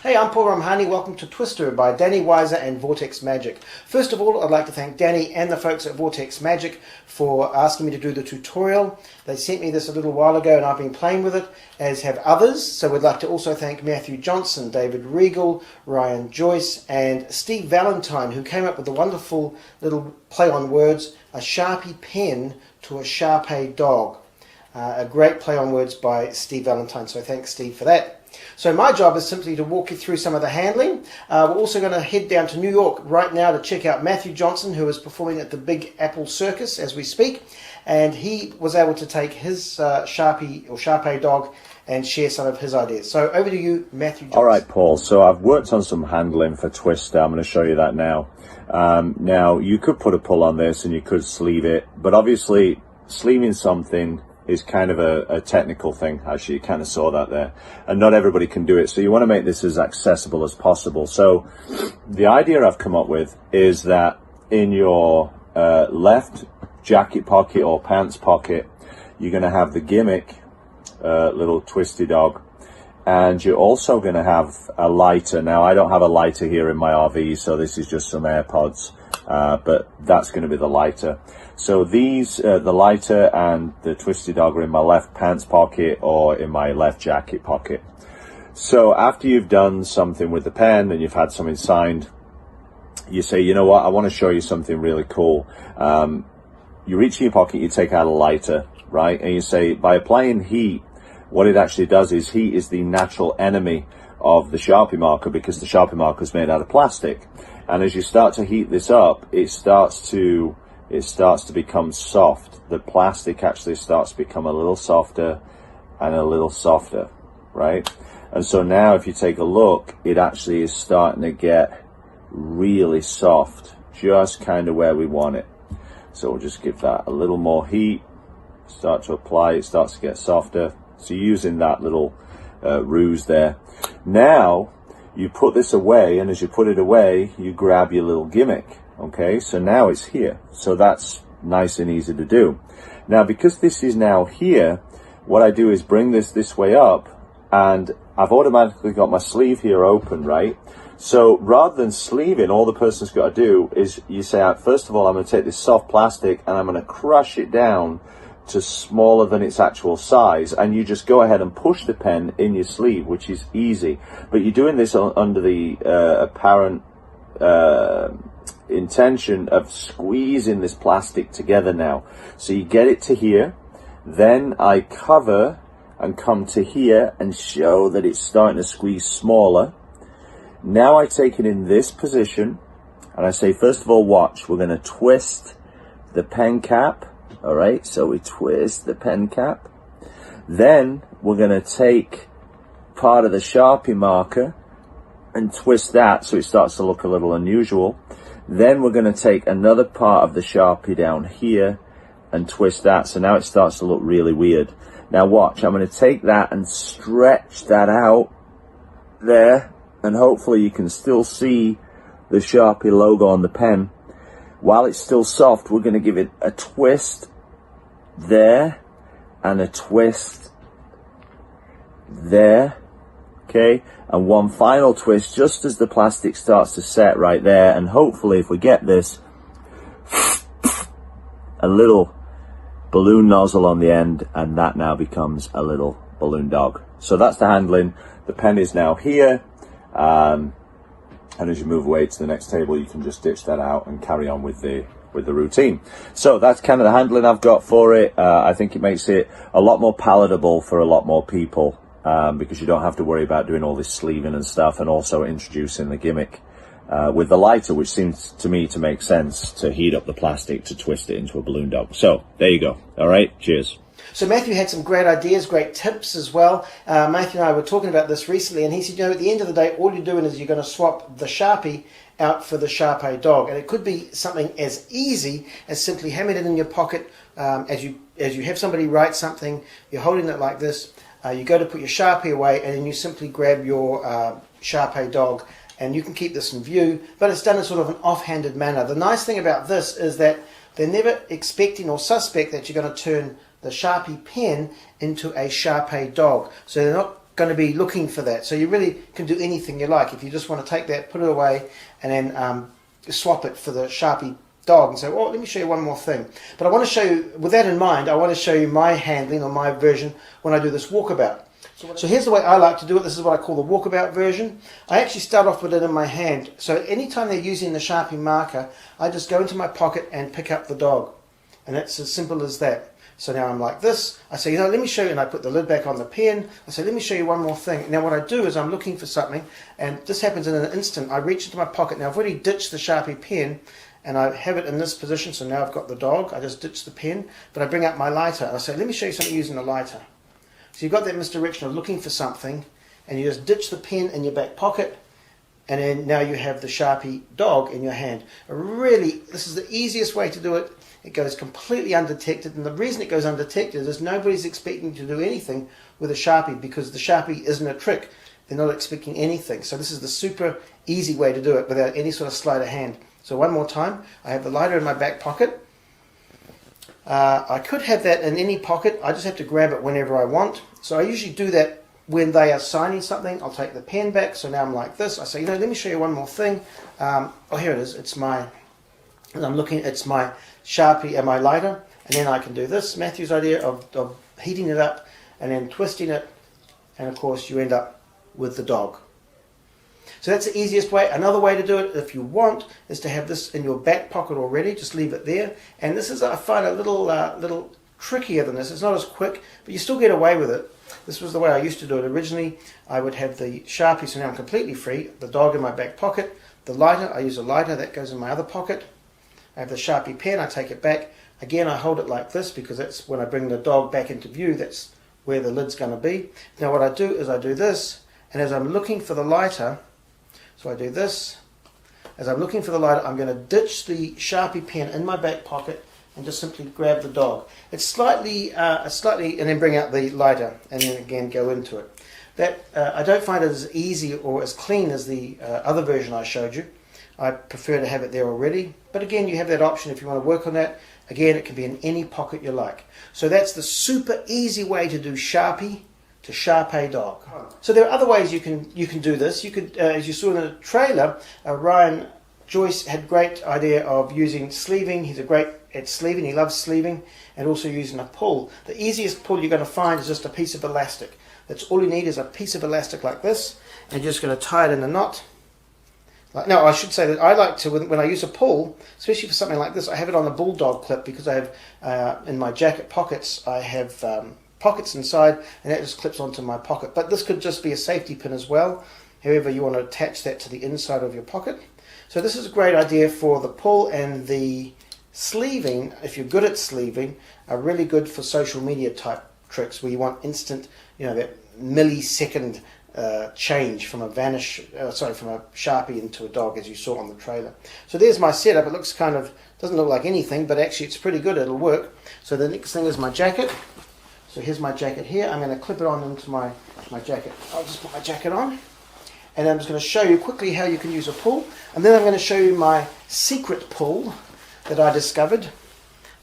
Hey, I'm Paul Ramhani. Welcome to Twister by Danny Weiser and Weiser-Magic. First of all, I'd like to thank Danny and the folks at Weiser-Magic for asking me to do the tutorial. They sent me this a little while ago and I've been playing with it, as have others. So we'd like to also thank Matthew Johnson, David Regal, Ryan Joyce and Steve Valentine, who came up with a wonderful little play on words, a Sharpie pen to a Shar-Pei dog. A great play on words by Steve Valentine, so thanks Steve for that. So my job is simply to walk you through some of the handling. We're also going to head down to New York right now to check out Matthew Johnson, who is performing at the Big Apple Circus as we speak, and he was able to take his Sharpie or Shar-Pei dog and share some of his ideas. So over to you, Matthew Johnson. All right, Paul. So I've worked on some handling for Twister. I'm going to show you that now. Now, you could put a pull on this and you could sleeve it, but obviously sleeving something is kind of a technical thing. Actually, you kind of saw that there, and not everybody can do it, so you want to make this as accessible as possible. So the idea I've come up with is that in your left jacket pocket or pants pocket, you're going to have the gimmick little twisty dog, and you're also going to have a lighter. Now, I don't have a lighter here in my RV, so this is just some AirPods, but that's going to be the lighter. So these, the lighter and the twisty dog are in my left pants pocket or in my left jacket pocket. So after you've done something with the pen and you've had something signed, you say, you know what, I want to show you something really cool. You reach in your pocket, you take out a lighter, right? And you say, by applying heat, what it actually does is heat is the natural enemy of the Sharpie marker, because the Sharpie marker is made out of plastic. And as you start to heat this up, it starts to become soft. The plastic actually starts to become a little softer and a little softer, right? And so now if you take a look, it actually is starting to get really soft, just kind of where we want it. So we'll just give that a little more heat, start to apply, it starts to get softer. So using that little ruse there. Now you put this away, and as you put it away, you grab your little gimmick. Okay, so now it's here. So that's nice and easy to do. Now, because this is now here, what I do is bring this way up, and I've automatically got my sleeve here open, right? So rather than sleeving, all the person's got to do is you say, first of all, I'm going to take this soft plastic and I'm going to crush it down to smaller than its actual size, and you just go ahead and push the pen in your sleeve, which is easy. But you're doing this under the apparent intention of squeezing this plastic together now. So you get it to here, then I cover and come to here and show that it's starting to squeeze smaller. Now I take it in this position and I say, first of all, watch, we're going to twist the pen cap. All right, so we twist the pen cap. Then we're going to take part of the Sharpie marker and twist that so it starts to look a little unusual. Then we're going to take another part of the Sharpie down here and twist that. So now it starts to look really weird. Now watch, I'm going to take that and stretch that out there. And hopefully you can still see the Sharpie logo on the pen. While it's still soft, we're going to give it a twist there and a twist there. Okay, and one final twist just as the plastic starts to set right there, and hopefully if we get this, a little balloon nozzle on the end, and that now becomes a little balloon dog. So that's the handling. The pen is now here, and as you move away to the next table, you can just ditch that out and carry on with the routine. So that's kind of the handling I've got for it. I think it makes it a lot more palatable for a lot more people. Because you don't have to worry about doing all this sleeving and stuff, and also introducing the gimmick with the lighter, which seems to me to make sense to heat up the plastic to twist it into a balloon dog. So there you go. All right, cheers. So Matthew had some great ideas, great tips as well. Matthew and I were talking about this recently, and he said, you know, at the end of the day, all you're doing is you're going to swap the Sharpie out for the Shar-Pei dog, and it could be something as easy as simply having it in your pocket as you have somebody write something. You're holding it like this. You go to put your Sharpie away, and then you simply grab your Shar-Pei dog, and you can keep this in view, but it's done in sort of an offhanded manner. The nice thing about this is that they're never expecting or suspect that you're going to turn the Sharpie pen into a Shar-Pei dog. So they're not going to be looking for that. So you really can do anything you like. If you just want to take that, put it away, and then swap it for the Sharpie dog and say, well, let me show you one more thing. But I want to show you, with that in mind, I want to show you my handling or my version when I do this walkabout. So here's the way I like to do it. This is what I call the walkabout version. I actually start off with it in my hand. So anytime they're using the Sharpie marker, I just go into my pocket and pick up the dog. And it's as simple as that. So now I'm like this. I say, let me show you, and I put the lid back on the pen. I say, let me show you one more thing. Now what I do is I'm looking for something, and this happens in an instant. I reach into my pocket. Now I've already ditched the Sharpie pen, and I have it in this position, so now I've got the dog. I just ditch the pen, but I bring up my lighter, and I say, let me show you something using a lighter. So you've got that misdirection of looking for something, and you just ditch the pen in your back pocket, and then now you have the Sharpie dog in your hand. Really, this is the easiest way to do it. It goes completely undetected, and the reason it goes undetected is nobody's expecting to do anything with a Sharpie, because the Sharpie isn't a trick. They're not expecting anything. So this is the super easy way to do it without any sort of sleight of hand. So one more time, I have the lighter in my back pocket. I could have that in any pocket. I just have to grab it whenever I want. So I usually do that when they are signing something. I'll take the pen back. So now I'm like this. I say, let me show you one more thing. Oh, here it is. It's my Sharpie and my lighter. And then I can do this, Matthew's idea of heating it up and then twisting it. And of course you end up with the dog. So that's the easiest way. Another way to do it, if you want, is to have this in your back pocket already. Just leave it there. And this is, I find, a little trickier than this. It's not as quick, but you still get away with it. This was the way I used to do it originally. I would have the Sharpie, so now I'm completely free. The dog in my back pocket. The lighter, I use a lighter. That goes in my other pocket. I have the Sharpie pen. I take it back. Again, I hold it like this because that's when I bring the dog back into view. That's where the lid's going to be. Now what I do is I do this, and as I'm looking for the lighter, so I do this. As I'm looking for the lighter, I'm going to ditch the Sharpie pen in my back pocket and just simply grab the dog. It's slightly, and then bring out the lighter and then again go into it. That I don't find it as easy or as clean as the other version I showed you. I prefer to have it there already. But again, you have that option if you want to work on that. Again, it can be in any pocket you like. So that's the super easy way to do Sharpie to Sharpie dog. So there are other ways you can do this. You could, as you saw in the trailer, Ryan Joyce had great idea of using sleeving. He's a great at sleeving. He loves sleeving, and also using a pull. The easiest pull you're going to find is just a piece of elastic. That's all you need is a piece of elastic like this, and you're just going to tie it in a knot. Now, I should say that I like to, when I use a pull, especially for something like this, I have it on a bulldog clip because I have, in my jacket pockets, I have pockets inside, and that just clips onto my pocket. But this could just be a safety pin as well. However, you want to attach that to the inside of your pocket. So this is a great idea for the pull, and the sleeving, if you're good at sleeving, are really good for social media type tricks where you want instant, that millisecond change from a from a Sharpie into a dog, as you saw on the trailer. So there's my setup. It looks doesn't look like anything, but actually it's pretty good. It'll work. So the next thing is my jacket. So here's my jacket here. I'm going to clip it on into my jacket. I'll just put my jacket on. And I'm just going to show you quickly how you can use a pull. And then I'm going to show you my secret pull that I discovered.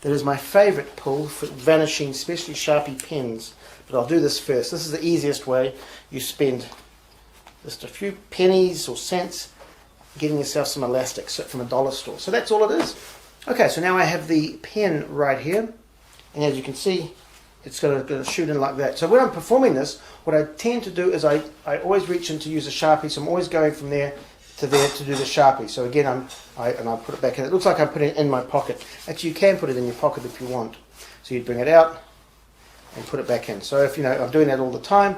That is my favorite pull for vanishing, especially Sharpie pens. But I'll do this first. This is the easiest way. You spend just a few pennies or cents getting yourself some elastic from a dollar store. So that's all it is. Okay, so now I have the pen right here. And as you can see, it's going to shoot in like that. So when I'm performing this, what I tend to do is I always reach in to use a Sharpie. So I'm always going from there to do the Sharpie. So again, I put it back in. It looks like I'm putting it in my pocket. Actually, you can put it in your pocket if you want. So you bring it out and put it back in. So if I'm doing that all the time,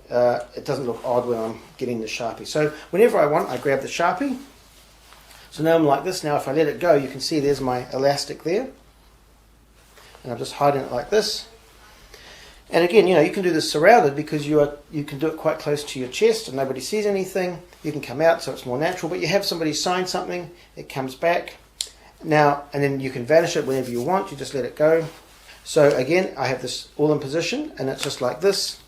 it doesn't look odd when I'm getting the Sharpie. So whenever I want, I grab the Sharpie. So now I'm like this. Now if I let it go, you can see there's my elastic there. And I'm just hiding it like this. And again, you can do this surrounded because you can do it quite close to your chest and nobody sees anything. You can come out so it's more natural, but you have somebody sign something, it comes back. Now, and then you can vanish it whenever you want, you just let it go. So again, I have this all in position and it's just like this.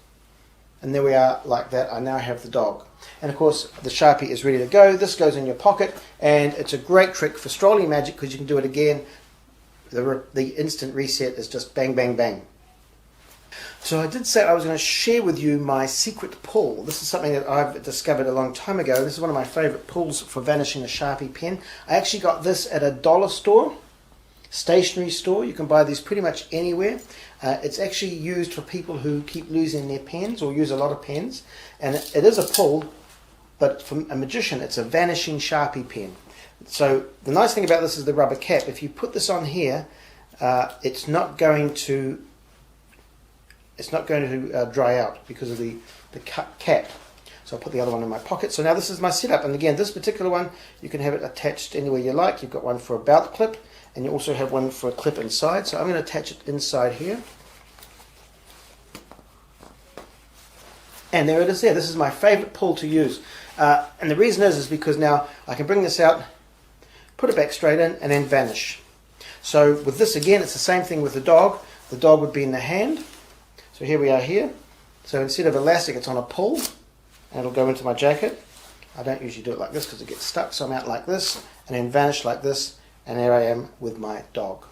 And there we are, like that. I now have the dog. And of course, the Sharpie is ready to go. This goes in your pocket, and it's a great trick for strolling magic because you can do it again. The instant reset is just bang, bang, bang. So I did say I was going to share with you my secret pull. This is something that I've discovered a long time ago. This is one of my favorite pulls for vanishing a Sharpie pen. I actually got this at a dollar store, stationery store. You can buy these pretty much anywhere. It's actually used for people who keep losing their pens or use a lot of pens. And it is a pull, but for a magician, it's a vanishing Sharpie pen. So the nice thing about this is the rubber cap. If you put this on here, it's not going to dry out because of the cap. So I'll put the other one in my pocket. So now this is my setup, and again, this particular one, you can have it attached anywhere you like. You've got one for a belt clip, and you also have one for a clip inside. So I'm going to attach it inside here. And there it is there. This is my favorite pull to use. And the reason is because now I can bring this out, put it back straight in, and then vanish. So with this, again, it's the same thing with the dog. The dog would be in the hand. So here we are here. So instead of elastic, it's on a pull, and it'll go into my jacket. I don't usually do it like this because it gets stuck, so I'm out like this, and then vanish like this, and there I am with my dog.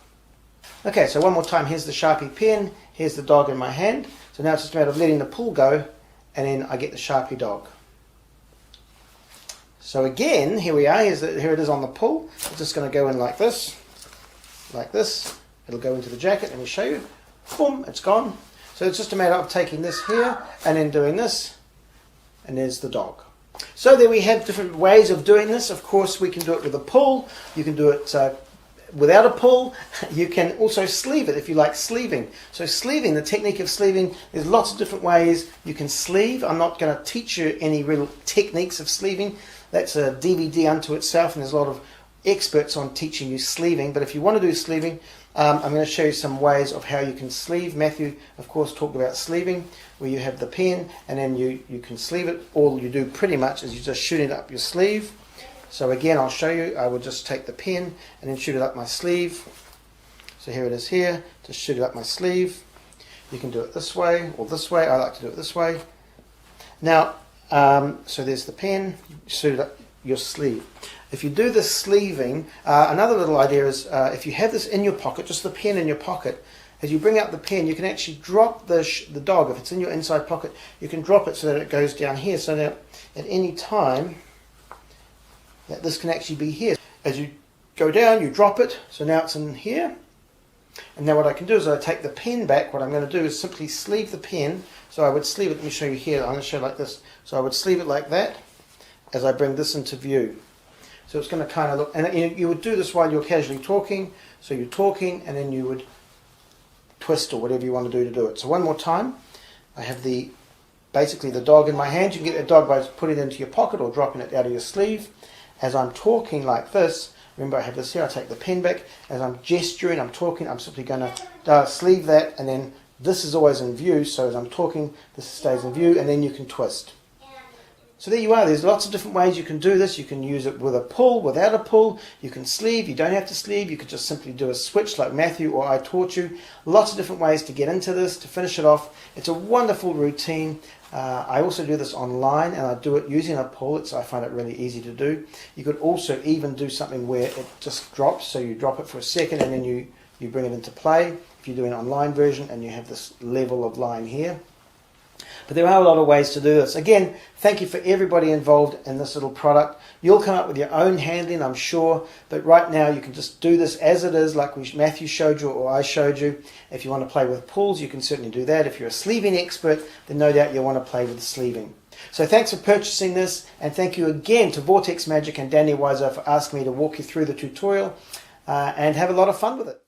Okay, so one more time, here's the Sharpie pen, here's the dog in my hand. So now it's just a matter of letting the pull go, and then I get the Sharpie dog. So again, here we are, here it is on the pull. It's just going to go in like this. It'll go into the jacket. Let me show you. Boom, it's gone. So it's just a matter of taking this here and then doing this, and there's the dog. So there we have different ways of doing this. Of course, we can do it with a pull. You can do it without a pull. You can also sleeve it if you like sleeving. So sleeving, the technique of sleeving, there's lots of different ways you can sleeve. I'm not going to teach you any real techniques of sleeving. That's a DVD unto itself, and there's a lot of experts on teaching you sleeving. But if you want to do sleeving, I'm going to show you some ways of how you can sleeve. Matthew, of course, talked about sleeving, where you have the pen and then you can sleeve it. All you do pretty much is you just shoot it up your sleeve. So again, I'll show you. I will just take the pen and then shoot it up my sleeve. So here it is here. Just shoot it up my sleeve. You can do it this way or this way. I like to do it this way. Now, so there's the pen. Shoot it up your sleeve. If you do this sleeving, another little idea is if you have this in your pocket, just the pen in your pocket, as you bring out the pen, you can actually drop the dog. If it's in your inside pocket, you can drop it so that it goes down here, so that at any time that this can actually be here. As you go down, you drop it, so now it's in here. And now what I can do is I take the pen back. What I'm going to do is simply sleeve the pen. So I would sleeve it. Let me show you here. I'm going to show you like this. So I would sleeve it like that as I bring this into view. So it's going to kind of look, and you would do this while you're casually talking. So you're talking, and then you would twist or whatever you want to do it. So one more time, I have basically the dog in my hand. You can get the dog by putting it into your pocket or dropping it out of your sleeve. As I'm talking like this, remember I have this here, I take the pen back. As I'm gesturing, I'm talking, I'm simply going to sleeve that, and then this is always in view. So as I'm talking, this stays in view, and then you can twist. So there you are. There's lots of different ways you can do this. You can use it with a pull, without a pull. You can sleeve. You don't have to sleeve. You could just simply do a switch like Matthew or I taught you. Lots of different ways to get into this, to finish it off. It's a wonderful routine. I also do this online, and I do it using a pull. I find it really easy to do. You could also even do something where it just drops. So you drop it for a second, and then you bring it into play. If you do an online version, and you have this level of line here. But there are a lot of ways to do this. Again, thank you for everybody involved in this little product. You'll come up with your own handling, I'm sure. But right now, you can just do this as it is, like Matthew showed you or I showed you. If you want to play with pulls, you can certainly do that. If you're a sleeving expert, then no doubt you'll want to play with sleeving. So thanks for purchasing this. And thank you again to Weiser-Magic and Danny Weiser for asking me to walk you through the tutorial. And have a lot of fun with it.